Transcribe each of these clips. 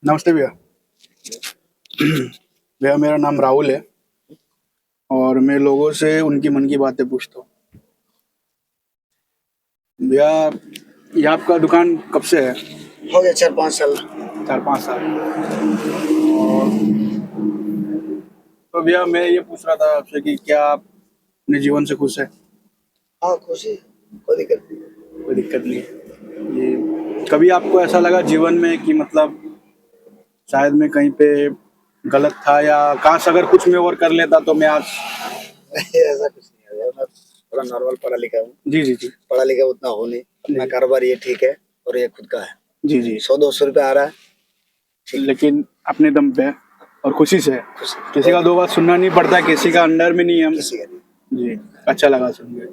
नमस्ते भैया। भैया मेरा नाम राहुल है और मैं लोगों से उनकी मन की बातें पूछता हूँ। भैया ये आपका दुकान कब से है? हो गया 4-5 साल। 4-5 साल। और तो भैया मैं ये पूछ रहा था आपसे कि क्या आप अपने जीवन से खुश है? हाँ, खुशी, कोई दिक्कत नहीं। कोई दिक्कत नहीं है। ये कभी आपको ऐसा लगा जीवन में कि मतलब शायद मैं कहीं पे गलत था या काश अगर कुछ मैं और कर लेता तो मैं आज। नहीं, ऐसा कुछ नहीं है। मैं थोड़ा नॉर्मल पढ़ा लिखा हूँ। जी जी जी पढ़ा लिखा उतना हो नहीं, अपना जी कारोबार ये ठीक है और ये खुद का है। जी जी 100-200 रुपये आ रहा है, ठीक। लेकिन अपने दम पे और खुशी से। खुशी, किसी का दो बात सुनना नहीं पड़ता, किसी का अंडर में नहीं है हम। किसी का नहीं। जी अच्छा लगा सुन के।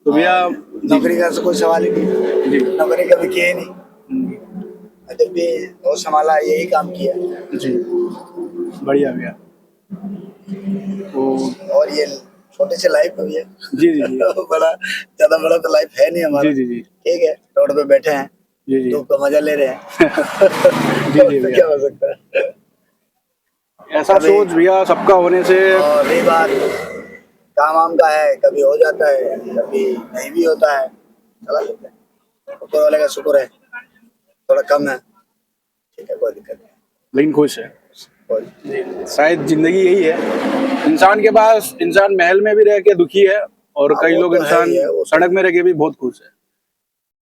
तो भैया और जी नौकरी का तो कोई सवाल ही नहीं, जी नौकरी कभी की ही नहीं। जब भी वो संभाला यही काम किया। जी बढ़िया भैया। तो और ये छोटे से लाइफ है ये। जी जी जी बड़ा ज्यादा बड़ा तो लाइफ है नहीं हमारा। जी जी जी ठीक है, रोड पे बैठे हैं, जी जी धूप का मजा ले रहे हैं। जी जी तो भैया। क्या हो सकता है। ऐसा कभी- सोच भैया सबका होने से। और रही बात काम वाम का है, कभी हो जाता है, कभी नहीं भी होता है, चला लेते हैं। ऊपर वाले का शुक्र है, थोड़ा कम है, ठीक है, कोई दिक्कत नहीं। लेकिन खुश है। कोई जी, शायद जिंदगी यही है इंसान के पास। इंसान महल में भी रह के दुखी है और हाँ, कई वो लोग तो है इंसान ही है, वो तो सड़क में रह के भी बहुत खुश है।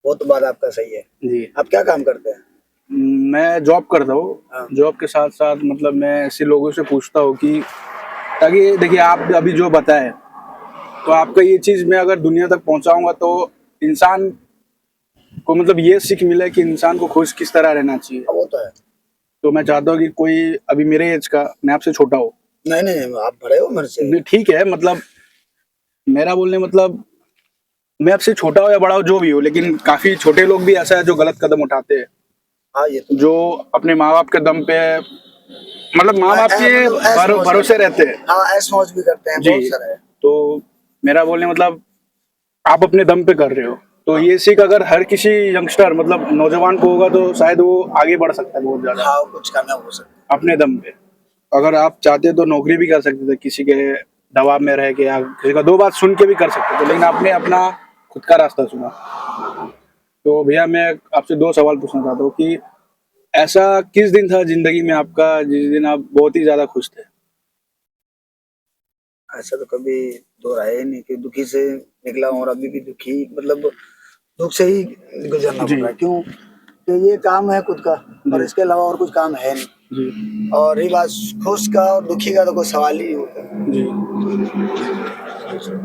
वो तो बात आपका सही है। जी आप क्या काम करते हैं? मैं जॉब करता हूँ। हाँ। जॉब के साथ साथ मतलब मैं ऐसे लोगों से पूछता हूँ कि ताकि देखिए आप अभी जो बताए तो आपका ये चीज मैं अगर दुनिया तक पहुंचाऊंगा तो इंसान को मतलब ये सीख मिले कि इंसान को खुश किस तरह रहना चाहिए। हाँ, वो तो है। तो मैं चाहता हूँ कि कोई अभी मेरे एज का, मैं आपसे छोटा हूँ। नहीं नहीं, आप बड़े हो मेरे से। ठीक है मतलब मेरा बोलने मतलब मैं आपसे छोटा हो या बड़ा हो जो भी हो, लेकिन काफी छोटे लोग भी ऐसा है जो गलत कदम उठाते हैं, हाँ, ये तो जो अपने माँ बाप के दम पे मतलब माँ बाप के मतलब ऐश मौज भरोसे करते रहते हैं। हैं। हाँ, ऐश मौज भी करते हैं, जी बहुत सारा है। तो मेरा बोलने मतलब आप अपने दम पे कर रहे हो, तो ये सीख अगर हर किसी यंगस्टर मतलब नौजवान को होगा तो शायद वो आगे बढ़ सकता है बहुत ज्यादा हाँ, कुछ कामयाब हो सकता अपने दम पे। अगर आप चाहते तो नौकरी भी कर सकते थे किसी के दबाव में रह के या किसी का दो बात सुन के भी कर सकते थे, लेकिन आपने अपना खुद का रास्ता चुना। तो भैया मैं आपसे दो सवाल पूछना चाहता हूँ कि ऐसा किस दिन था जिंदगी में आपका जिस दिन आप बहुत ही ज्यादा खुश थे? है। ऐसा तो कभी दो राय ही नहीं कि दुखी से निकला हूँ और अभी भी दुखी, मतलब दुख से ही गुजरना जी पड़ रहा है। क्यों? कि ये काम है खुद का और जी इसके अलावा और कुछ काम है नहीं। जी और रही बात खुश का और दुखी का, तो कोई सवाल ही नहीं होता। जी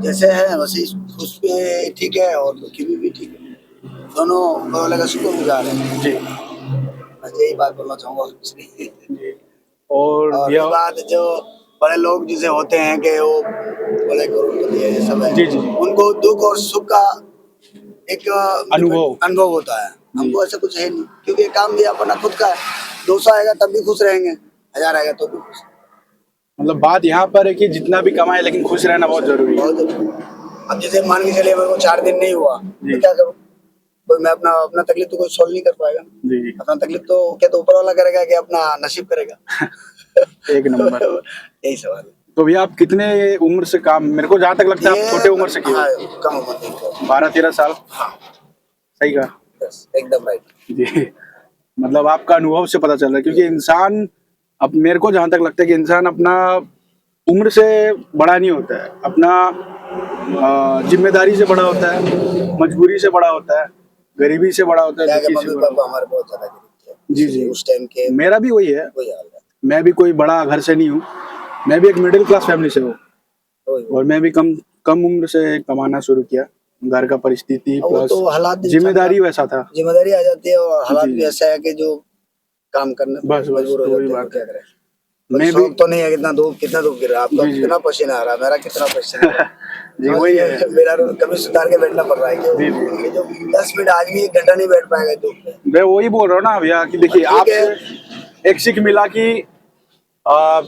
जैसे है वैसे ही खुश भी ठीक है और दुखी भी ठीक है। दोनों ऊपर वाले का शुक्र गुजार है। जी बस यही बात बोलना चाहूंगा और कुछ नहीं। जी और और भैया रही बात जो बड़े लोग जिसे होते हैं कि वो बड़े करोड़पति है, ये सब है, जी जी जी उनको दुख और सुख का एक अनुभव अनुभव होता है। जी हमको ऐसा कुछ है नहीं, क्योंकि ये काम भी अपना खुद का है। 200 आएगा तब भी खुश रहेंगे, 1000 आएगा तो भी खुश। मतलब बात यहाँ पर है कि जितना भी कमाए लेकिन खुश रहना बहुत जरूरी है। बहुत जरूरी। अब जैसे मान के चलिए मेरे को 4 दिन नहीं हुआ जी। तो क्या करूँ? कोई मैं अपना अपना तकलीफ तो कोई सोल्व नहीं कर पाएगा। जी जी अपना तकलीफ तो क्या तो ऊपर वाला करेगा कि अपना नसीब करेगा। एक नंबर। यही सवाल है। तो भैया आप कितने उम्र से काम, मेरे को जहाँ तक लगता है आप छोटे उम्र से किए हाँ, हो। कम उम्र नहीं। 12-13 साल। हाँ, सही कहा। यस, एकदम राइट। जी मतलब आपका अनुभव से पता चल रहा है क्योंकि इंसान, अब मेरे को जहाँ तक लगता है कि इंसान अपना उम्र से बड़ा नहीं होता है, अपना जिम्मेदारी से बड़ा होता है, मजबूरी से बड़ा होता है, गरीबी से बड़ा होता है, क्या कि दुखी से मम्मी बड़ा पापा होता हमारे बहुत ज्यादा गरीब थे, है। जी इसलिए जी उस टाइम के मेरा भी वही है। वही हाल है। मैं भी कोई बड़ा घर से नहीं हूँ, मैं भी एक मिडिल क्लास फैमिली से हूँ वही। और मैं भी कम कम उम्र से कमाना शुरू किया। घर का परिस्थिति और वो प्लस तो हालात इंसान जिम्मेदारी का, वैसा था। जिम्मेदारी आ जाती है और हालात जी भी ऐसा है कि जो काम करने पे बस बस मजबूर हो तो वही जाते हैं। तो बात क्या है। करें? कोई मैं भी शौक तो नहीं है कितना धूप गिर रहा है, आपका जी जी कितना पसीना आ रहा है, मेरा कितना पसीना आ रहा है। जी समझ वही लीजिए, है। मेरा कभी सुधार के बैठना पड़ रहा है जी जी कि जो 10 मिनट आदमी 1 घंटा नहीं बैठ पाएगा धूप में। मैं वही बोल रहा हूँ ना भैया कि और देखिए ठीक है। आपसे एक सीख मिला कि आ,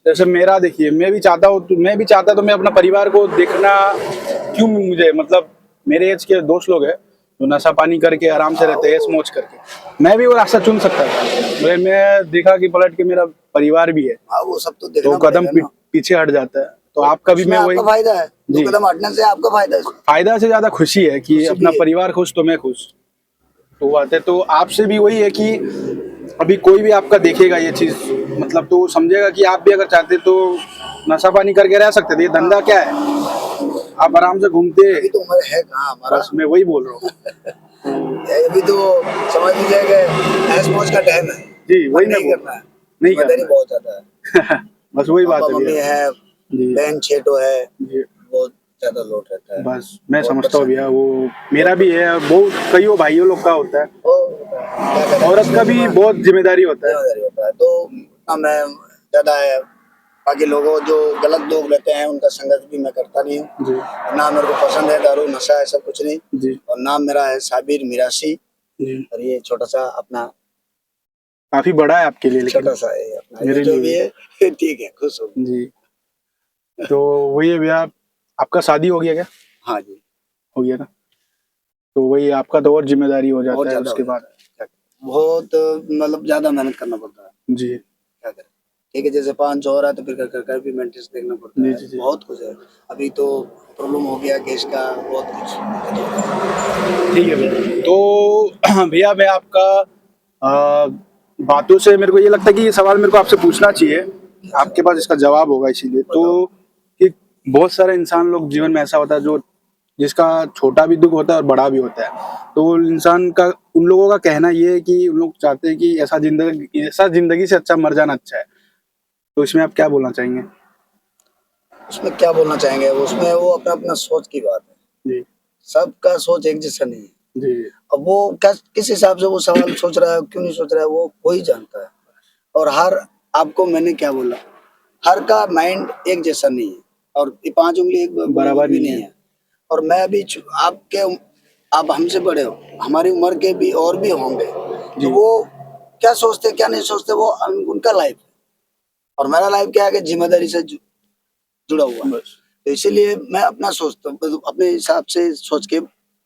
जैसे मेरा देखिए मैं भी चाहता तो मैं अपना परिवार को देखना क्यों, मुझे मतलब मेरे एज के दोस्त लोग हैं जो नशा पानी करके आराम से रहते हैं ऐश मौज करके। मैं भी वो रास्ता चुन सकता था, मगर मैं देखा कि पलट के मेरा परिवार भी है हाँ वो सब तो तो देखना कदम पड़ेगा ना। पीछे हट जाता है। तो आपका भी उसमें मैं वही आपका फायदा है, जी। 2 कदम हटने से आपका फायदा है। फायदा से ज्यादा खुशी है कि खुशी अपना भी है। परिवार खुश तो मैं खुश। तो बात है, तो आपसे भी वही है कि अभी कोई भी आपका देखेगा ये चीज, मतलब तो समझेगा कि आप भी अगर चाहते तो नशा पानी करके रह सकते थे। ये धंधा क्या है, आप आराम से घूमते। अभी तो उम्र है कहाँ हमारा, बस मैं वही बोल रहा हूँ। अभी तो समझ लीजिए कि ऐश मौज का टाइम है। जी वही पर मैं नहीं बोल करना है, नहीं जिम्मेदारी करना बहुत ज्यादा है। है। बस वही बात पापा है मम्मी भैया है, जी बहन छेटो है, जी। बहुत ज्यादा लोड रहता है। बस मैं बहुत समझता हूँ परेशानी भैया, वो मेरा भी है, बहुत कईयों भाइयों लोग का होता है। क्या करें, औरत का भी बहुत जिम्मेदारी होता है। जिम्मेदारी होता है। तो उतना मैं ज्यादा है, बाकी लोगों जो गलत लोग रहते हैं उनका संगत भी मैं करता नहीं हूँ। जी ना मेरे को पसंद है दारू नशा ऐसा कुछ नहीं। जी और नाम मेरा है साबिर मिरासी। जी। और ये छोटा सा अपना, काफी बड़ा है आपके लिए, लेकिन छोटा सा है अपना, ये मेरे जो लिए भी भी। है ठीक है, खुश हो। जी। तो वही है भैया, आपका शादी हो गया क्या? हाँ जी, हो गया ना, तो वही आपका तो और जिम्मेदारी हो और जाता है ज्यादा उसके हो बाद। जाता है। क्या करें? बहुत मतलब ज्यादा मेहनत करना पड़ता है। जी क्या करें, ठीक है, जैसे 500 हो रहा है तो फिर कर भी मेंटेनेंस देखना पड़ता जी है। जी जी। बहुत कुछ है, अभी तो प्रॉब्लम हो गया गैस का, बहुत कुछ दिक्कत हो गया। ठीक है भैया। तो भैया मैं आपका आ, बातों से मेरे को ये लगता है कि ये सवाल मेरे को आपसे पूछना चाहिए, आपके पास इसका जवाब होगा इसीलिए तो, बताओ। कि बहुत सारे इंसान लोग जीवन में ऐसा होता है जो जिसका छोटा भी दुख होता है और बड़ा भी होता है। तो इंसान का, उन लोगों का कहना ये है कि उन लोग चाहते हैं कि ऐसा जिंदगी से अच्छा मर जाना अच्छा है। तो इसमें आप क्या बोलना चाहेंगे? उसमें क्या बोलना चाहेंगे, उसमें वो अपना अपना सोच की बात है। जी सबका सोच एक जैसा नहीं है। जी अब वो किस हिसाब से वो सवाल सोच रहा है, क्यों नहीं सोच रहा है, वो कोई जानता है। और हर, आपको मैंने क्या बोला, हर का माइंड एक जैसा नहीं है। और ये 5 उंगली एक बराबर भी नहीं नहीं है। है। और मैं भी आप हमसे बड़े हो, हमारी उम्र के भी और भी होंगे। तो जी वो क्या सोचते क्या नहीं सोचते, वो उनका लाइफ है। और मेरा लाइफ क्या है कि जिम्मेदारी से जुड़ा हुआ है। बस तो इसीलिए मैं अपना सोचता हूँ, मतलब अपने हिसाब से सोच के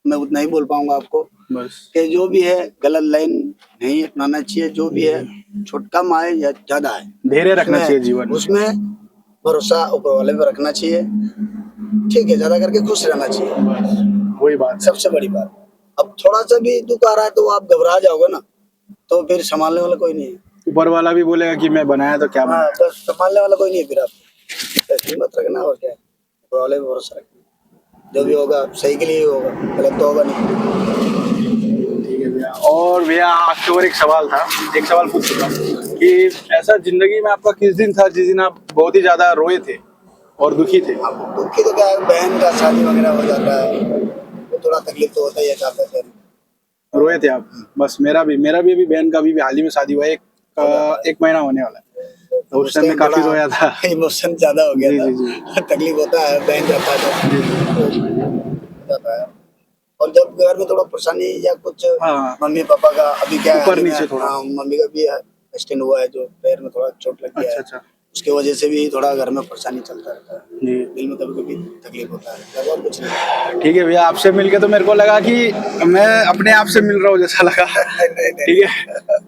मैं उतना ही बोल पाऊंगा आपको बस कि जो भी है गलत लाइन नहीं अपनाना चाहिए। जो भी है, छोटा कम आए या ज्यादा आए, धैर्य रखना चाहिए जीवन में। उसमें भरोसा ऊपर वाले पे रखना चाहिए। ठीक है, ज्यादा करके खुश रहना चाहिए, बस वही बात है। सबसे बड़ी बात। अब थोड़ा सा भी दुख आ रहा है तो आप घबरा जाओगे ना, तो फिर संभालने वाला कोई नहीं है। ऊपर वाला भी बोलेगा कि मैं बनाया तो क्या हाँ, बनाया। तो संभालने वाला कोई नहीं है फिर आप। तो हिम्मत रखना और क्या है, ऊपर वाले पे भरोसा रखना। जो भी होगा सही के लिए ही होगा, गलत तो होगा नहीं। ठीक है भैया। और भैया आपके और एक सवाल था, एक सवाल पूछ चुका हूँ कि ऐसा जिंदगी में आपका किस दिन था जिस दिन आप बहुत ही ज्यादा रोए थे और दुखी थे? अब दुखी तो क्या है, बहन का शादी वगैरह हो जाता है तो थोड़ा तकलीफ तो होता ही है, चाहते थे। रोए थे आप? बस मेरा भी अभी बहन का भी हाल ही में शादी हुआ है, एक महीना होने वाला है। तो उस उस टाइम में टाइम काफी थोड़ा रोया था। इमोशन ज्यादा हो गया जी था। जी जी तकलीफ होता है, बहन जाता है जी। तो हो जाता है। और जब घर में थोड़ा परेशानी या कुछ, हाँ मम्मी पापा का अभी क्या है, हाल ऊपर ही में नीचे थोड़ा। मम्मी का भी एक्सीडेंट हुआ है, जो पैर में थोड़ा चोट लग गया अच्छा है। अच्छा। उसकी वजह से भी थोड़ा घर में परेशानी चलता रहता है। जी दिल में कभी कभी तकलीफ होता है, और कुछ नहीं। ठीक है भैया, आपसे मिलके तो मेरे को लगा कि मैं अपने आप से मिल रहा हूँ जैसा लगा। नहीं, ठीक है,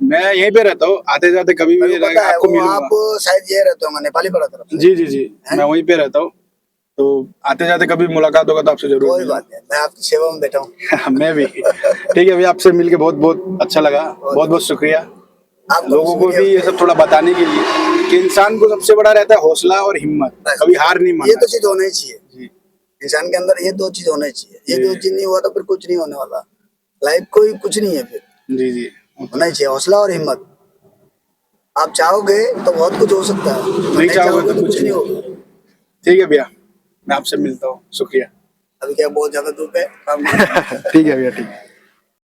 मैं यहीं पे रहता हूँ, आते जाते कभी मेरे भी को पता है आपको वो, मिलूंगा। आप शायद ये रहते होंगे नेपाली पाड़ा तरफ से। जी जी जी, हैं? मैं वहीं पे रहता हूँ, तो आते जाते कभी मुलाकात होगा तो आपसे जरूर कोई मिलूंगा। बात नहीं, मैं आपकी सेवा में बैठा हूँ। मैं भी। ठीक है भैया, आपसे मिलके बहुत बहुत अच्छा लगा, बहुत बहुत शुक्रिया। आपका भी लोगों को शुक्रिया। भी ये सब थोड़ा बताने के लिए कि इंसान को सबसे बड़ा रहता है हौसला और हिम्मत, कभी हार नहीं ये मानना तो चीज होना ही चाहिए जी इंसान के अंदर, ये 2 चीज होना ही चाहिए। ये जी 2 चीज नहीं हुआ तो फिर कुछ नहीं होने वाला, लाइफ कोई कुछ नहीं है फिर। जी जी। होना ही चाहिए हौसला और हिम्मत। आप चाहोगे तो बहुत कुछ हो सकता है, और नहीं नहीं चाहोगे चाहोगे तो तो कुछ कुछ नहीं नहीं। होगा। ठीक है भैया, मैं आपसे मिलता हूँ, शुक्रिया। अभी क्या बहुत ज्यादा धूप है, काम ठीक है भैया, ठीक है।